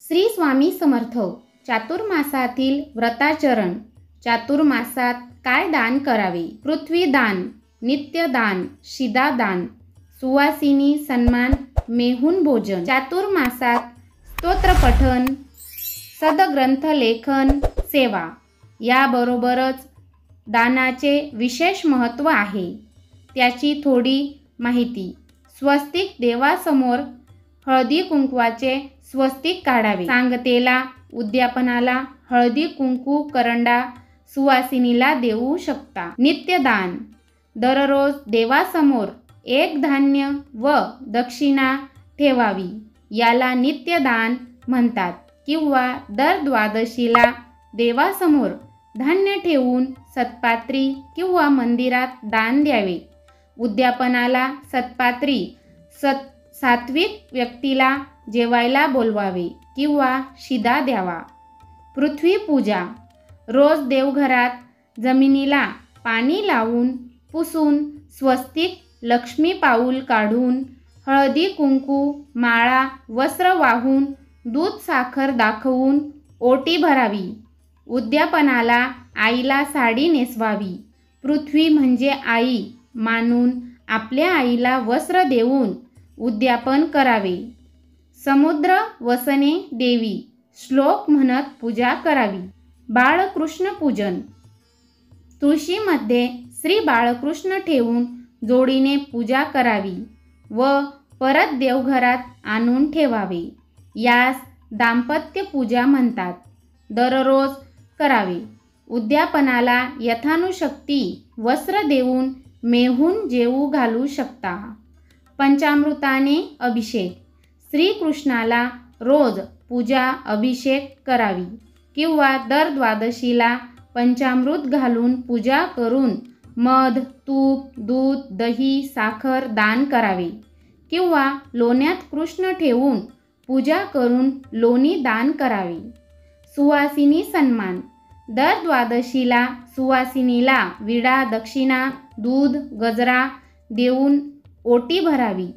श्री स्वामी समर्थ. चातुर्मासातील व्रताचरण. चातुर्मासात काय दान करावे? पृथ्वी दान, नित्यदान, शिदादान, सुवासिनी सन्मान, मेहून भोजन. चातुर्मासात स्तोत्रपठन, सदग्रंथ लेखन, सेवा याबरोबरच दानाचे विशेष महत्त्व आहे. त्याची थोडी माहिती. स्वस्तिक देवासमोर हळदी कुंकवाचे स्वस्तिक काढावे. सांगतेला, उद्यापनाला हळदी कुंकू करंडा सुवासिनीला देऊ शकता. नित्यदान. दररोज देवासमोर एक धान्य व दक्षिणा ठेवावी. याला नित्यदान म्हणतात. किंवा दर द्वादशीला देवासमोर धान्य ठेवून सत्पात्री किंवा मंदिरात दान द्यावे. उद्यापनाला सत्पात्री सात्विक व्यक्तीला जेवायला बोलवावे किंवा शिदा द्यावा. पृथ्वी पूजा. रोज देवघरात जमिनीला पाणी लावून पुसून स्वस्तिक लक्ष्मी पाऊल काढून हळदी कुंकू माळा वस्त्र वाहून दूध साखर दाखवून ओटी भरावी. उद्यापनाला आईला साडी नेसवावी. पृथ्वी म्हणजे आई मानून आपल्या आईला वस्त्र देऊन उद्यापन करावे. समुद्र वसने देवी श्लोक म्हणत पूजा करावी. बाळकृष्ण पूजन. तुळशीमध्ये श्री बाळकृष्ण ठेवून जोडीने पूजा करावी व परत देवघरात आणून ठेवावे. यास दाम्पत्य पूजा म्हणतात. दररोज करावे. उद्यापनाला यथानुशक्ती वस्त्र देऊन मेहून जेवू घालू शकता. पंचामृताने अभिषेक. श्रीकृष्णाला रोज पूजा अभिषेक करावी किंवा दर द्वादशीला पंचामृत घालून पूजा करून मध तूप दूध दही साखर दान करावे किंवा लोण्यात कृष्ण ठेवून पूजा करून लोणी दान करावे. सुवासिनी सन्मान. दर द्वादशीला सुवासिनीला विडा दक्षिणा दूध गजरा देऊन ओटी भरावी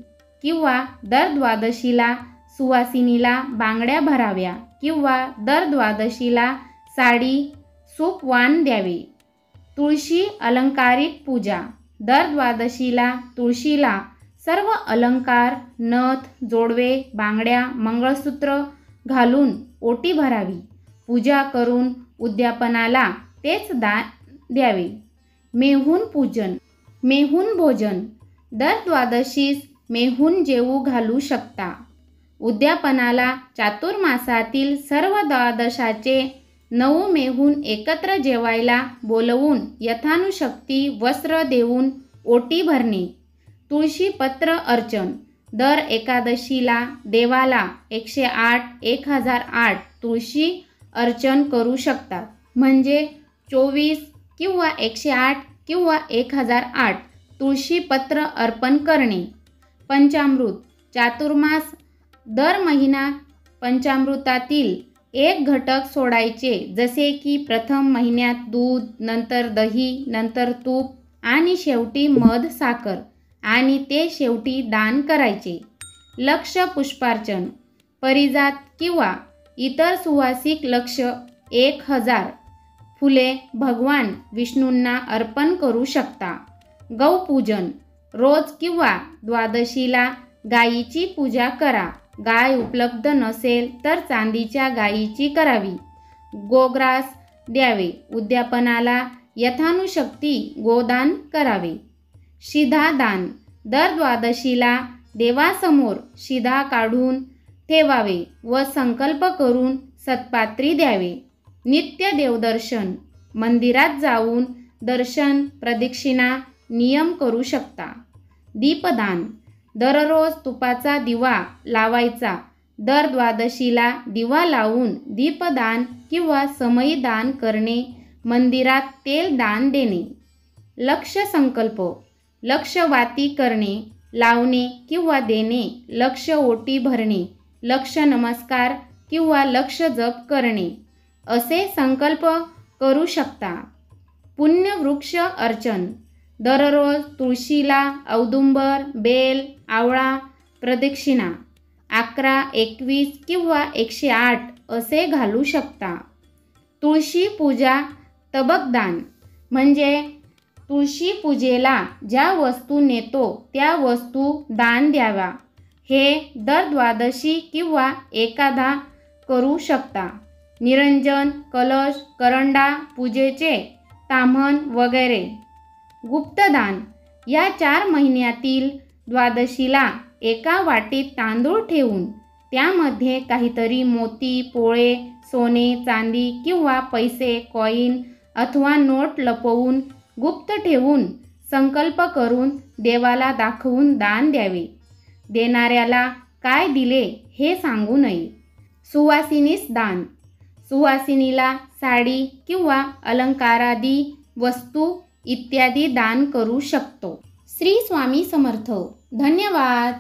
किंवा दर द्वादशीला सुवासिनीला बांगड्या भराव्या किंवा दर द्वादशीला साडी सूपवान द्यावे. तुळशी अलंकारिक पूजा. दर द्वादशीला तुळशीला सर्व अलंकार नथ जोडवे बांगड्या मंगळसूत्र घालून ओटी भरावी. पूजा करून उद्यापनाला तेच दान द्यावे. मेहून पूजन. मेहून भोजन. दर द्वादशीस मेहून जेवू घालू शकता. उद्यापनाला चातुर्मासातील सर्व द्वादशाचे 9 मेहून एकत्र जेवायला बोलवून यथानुशक्ती वस्त्र देऊन ओटी भरणे. तुळशीपत्र अर्चन. दर एकादशीला देवाला 108 1008 तुळशी अर्चन करू शकतात. म्हणजे 24 किंवा 108 किंवा 1008 तुळशीपत्र अर्पण करणे. पंचामृत. चातुर्मास दर महिना पंचामृतातील एक घटक सोडायचे. जसे की प्रथम महिन्यात दूध नंतर दही नंतर तूप आणि शेवटी मध साखर आणि ते शेवटी दान करायचे. लक्ष पुष्पार्चन. परिजात किंवा इतर सुवासिक लक्ष 1000 फुले भगवान विष्णूंना अर्पण करू शकता. गौपूजन. रोज किंवा द्वादशीला गायीची पूजा करा. गाय उपलब्ध नसेल तर चांदीच्या गायीची करावी. गोग्रास द्यावे. उद्यापनाला यथानुशक्ती गोदान करावे. शिधा दान. दर द्वादशीला देवासमोर शिधा काढून ठेवावे व संकल्प करून सत्पात्री द्यावे. नित्य देवदर्शन. मंदिरात जाऊन दर्शन प्रदक्षिणा नियम करू शकता. दीपदान. दररोज तुपाचा दिवा लावायचा. दर द्वादशीला दिवा लावून दीपदान किंवा समई दान करणे. मंदिरात तेल दान देणे. लक्ष संकल्प. लक्ष वाती करणे लावणे किंवा देणे. लक्ष ओटी भरणे. लक्ष नमस्कार किंवा लक्ष जप करणे असे संकल्प करू शकता. पुण्यवृक्ष अर्चन. दररोज तुळशीला औदुंबर बेल आवळा प्रदक्षिणा 11, 21 किंवा 108 असे घालू शकता. तुळशी पूजा तबकदान म्हणजे तुळशी पूजेला ज्या वस्तू नेतो त्या वस्तू दान द्याव्या. हे दर द्वादशी किंवा एकादा करू शकता. निरंजन, कलश, करंडा, पूजेचे ताम्हण वगैरे. गुप्तदान या 4 महिन्यातील द्वादशीला एका वाटीत तांदूळ ठेवून त्यामध्ये काहीतरी मोती, पोळे, सोने, चांदी किंवा पैसे, कॉईन अथवा नोट लपवून गुप्त ठेवून संकल्प करून देवाला दाखवून दान द्यावे. देणाऱ्याला काय दिले हे सांगू नये. सुवासिनीस दान. सुवासिनीला साडी किंवा अलंकारादी वस्तू इत्यादी दान करू शकतो. श्री स्वामी समर्थ. धन्यवाद.